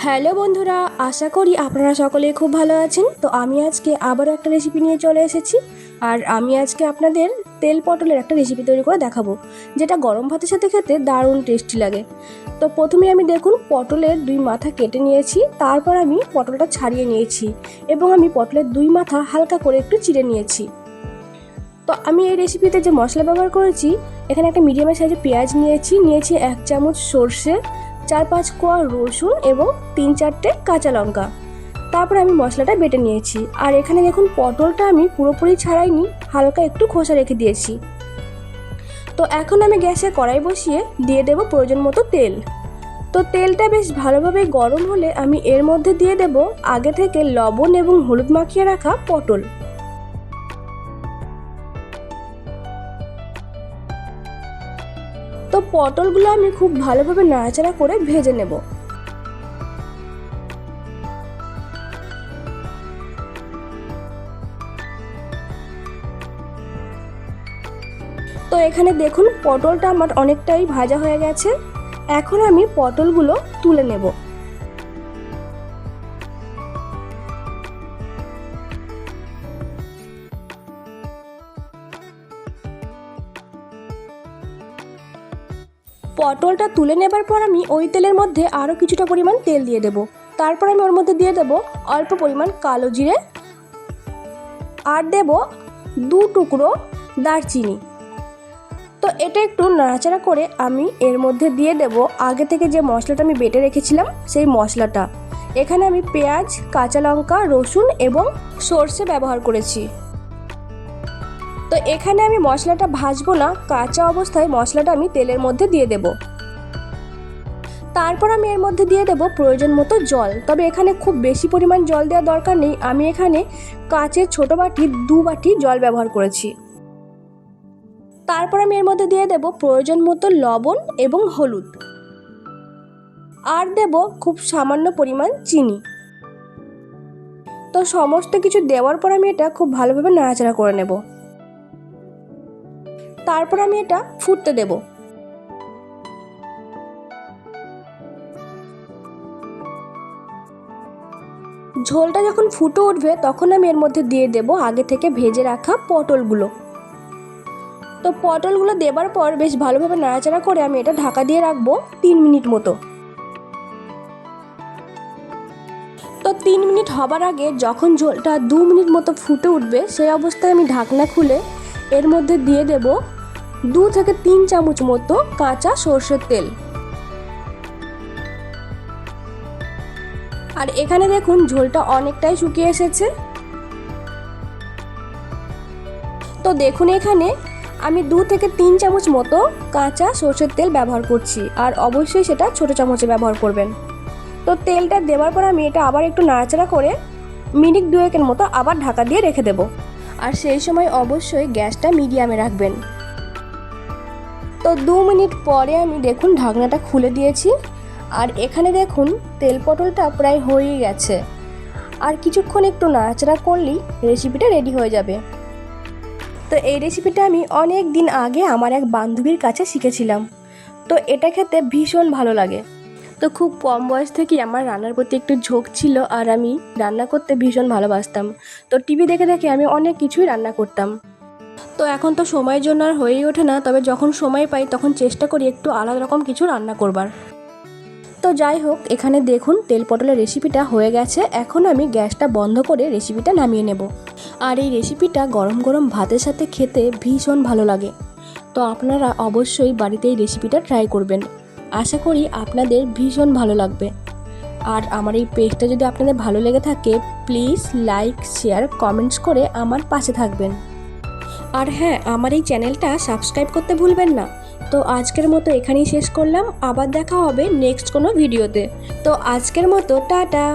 Hello বন্ধুরা, আশা করি আপনারা সকলে খুব ভালো আছেন। তো আমি আজকে আবারও একটা রেসিপি নিয়ে চলে এসেছি। আর আমি আজকে আপনাদের তেল পটলের একটা রেসিপি তৈরি করে দেখাবো, যেটা গরম ভাতের সাথে খেতে দারুণ টেস্টি লাগে। তো প্রথমে আমি দেখুন পটলের দুই মাথা কেটে নিয়েছি, তারপর আমি পটলটা ছাড়িয়ে নিয়েছি এবং আমি পটলের দুই মাথা হালকা করে একটু চিড়ে নিয়েছি। তো আমি এই রেসিপিতে যে মশলা ব্যবহার করেছি, এখানে একটা মিডিয়ামের সাইজে পেঁয়াজ নিয়েছি 1 চামচ সর্ষে, 4-5 কোয়া রসুন এবং 3-4টে কাঁচা লঙ্কা। তারপর আমি মশলাটা বেটে নিয়েছি। আর এখানে দেখুন পটলটা আমি পুরোপুরি ছাড়াইনি, হালকা একটু খোসা রেখে দিয়েছি। তো এখন আমি গ্যাসে কড়াই বসিয়ে দিয়ে দেব প্রয়োজন মতো তেল। তো তেলটা বেশ ভালোভাবে গরম হলে আমি এর মধ্যে দিয়ে দেব আগে থেকে লবণ এবং হলুদ মাখিয়ে রাখা পটল। তো পটলগুলো আমি খুব ভালোভাবে নাড়াচাড়া করে ভেজে নেব। তো এখানে দেখুন পটলটা আমার অনেকটাই ভাজা হয়ে গেছে। এখন আমি পটলগুলো তুলে নেব। পটলটা তুলে নেবার পর আমি ওই তেলের মধ্যে আরও কিছুটা পরিমাণ তেল দিয়ে দেব। তারপর আমি ওর মধ্যে দিয়ে দেব অল্প পরিমাণ কালো জিরে, আর দেব 2 টুকরো দারচিনি। তো এটা একটু নাড়াচাড়া করে আমি এর মধ্যে দিয়ে দেব আগে থেকে যে মশলাটা আমি বেটে রেখেছিলাম সেই মশলাটা। এখানে আমি পেঁয়াজ, কাঁচা লঙ্কা, রসুন এবং সর্ষে ব্যবহার করেছি। তো এখানে আমি মশলাটা ভাজবো না, কাঁচা অবস্থায় মশলাটা আমি তেলের মধ্যে দিয়ে দেব। তারপর আমি এর মধ্যে দিয়ে দেব প্রয়োজন মতো জল। তবে এখানে খুব বেশি পরিমাণ জল দেওয়ার দরকার নেই, আমি এখানে কাঁচের ছোট বাটি 2 বাটি জল ব্যবহার করেছি। তারপর আমি এর মধ্যে দিয়ে দেব প্রয়োজন মতো লবণ এবং হলুদ, আর দেব খুব সামান্য পরিমাণ চিনি। তো সমস্ত কিছু দেওয়ার পর আমি এটা খুব ভালোভাবে নাড়াচাড়া করে নেব। তারপর আমি এটা ফুটতে দেব। ঝোলটা যখন ফুটে উঠবে তখন আমি এর মধ্যে দিয়ে দেব আগে থেকে ভেজে রাখা পটলগুলো। তো পটলগুলো দেবার পর বেশ ভালোভাবে নাড়াচাড়া করে আমি এটা ঢাকা দিয়ে রাখবো 3 মিনিট মতো। তো 3 মিনিট হবার আগে যখন ঝোলটা 2 মিনিট মতো ফুটে উঠবে, সেই অবস্থায় আমি ঢাকনা খুলে এর মধ্যে দিয়ে দেব 2 থেকে 3 চামচ মতো কাঁচা সর্ষের তেল। আর এখানে দেখুন ঝোলটা অনেকটাই শুকিয়ে এসেছে। তো দেখুন এখানে আমি 2 থেকে 3 চামচ মতো কাঁচা সর্ষের তেল ব্যবহার করছি, আর অবশ্যই সেটা ছোট চামচে ব্যবহার করবেন। তো তেলটা দেওয়ার পর আমি এটা আবার একটু নাড়াচাড়া করে মিনিট 2-এর মতো আবার ঢাকা দিয়ে রেখে দেব। আর সেই সময় অবশ্যই গ্যাসটা মিডিয়ামে রাখবেন। তো 2 মিনিট পরে আমি দেখুন ঢাকনাটা খুলে দিয়েছি। আর এখানে দেখুন তেল পটলটা প্রায় হয়েই গেছে। আর কিছুক্ষণ একটু নাড়াচাড়া করলেই রেসিপিটা রেডি হয়ে যাবে। তো এই রেসিপিটা আমি অনেক দিন আগে আমার এক বান্ধবীর কাছে শিখেছিলাম। তো এটা খেতে ভীষণ ভালো লাগে। তো খুব কম বয়স থেকেই আমার রান্নার প্রতি একটু ঝোঁক ছিল, আর আমি রান্না করতে ভীষণ ভালোবাসতাম। তো টিভি দেখে দেখে আমি অনেক কিছুই রান্না করতাম। তো এখন তো সময়ের জন্য আর হয়েই ওঠে না, তবে যখন সময় পাই তখন চেষ্টা করি একটু আলাদা রকম কিছু রান্না করবার। তো যাই হোক, এখানে দেখুন তেল পটলের রেসিপিটা হয়ে গেছে। এখন আমি গ্যাসটা বন্ধ করে রেসিপিটা নামিয়ে নেব। আর এই রেসিপিটা গরম গরম ভাতের সাথে খেতে ভীষণ ভালো লাগে। তো আপনারা অবশ্যই বাড়িতে এই রেসিপিটা ট্রাই করবেন। আশা করি আপনাদের ভীষণ ভালো লাগবে। আর আমার এই পেজটা যদি আপনাদের ভালো লেগে থাকে, প্লিজ লাইক, শেয়ার, কমেন্টস করে আমার পাশে থাকবেন। আর হ্যাঁ, আমার এই চ্যানেলটা সাবস্ক্রাইব করতে ভুলবেন না। তো আজকের মতো এখানেই শেষ করলাম, আবার দেখা হবে নেক্সট কোনো ভিডিওতে। তো আজকের মতো টাটা।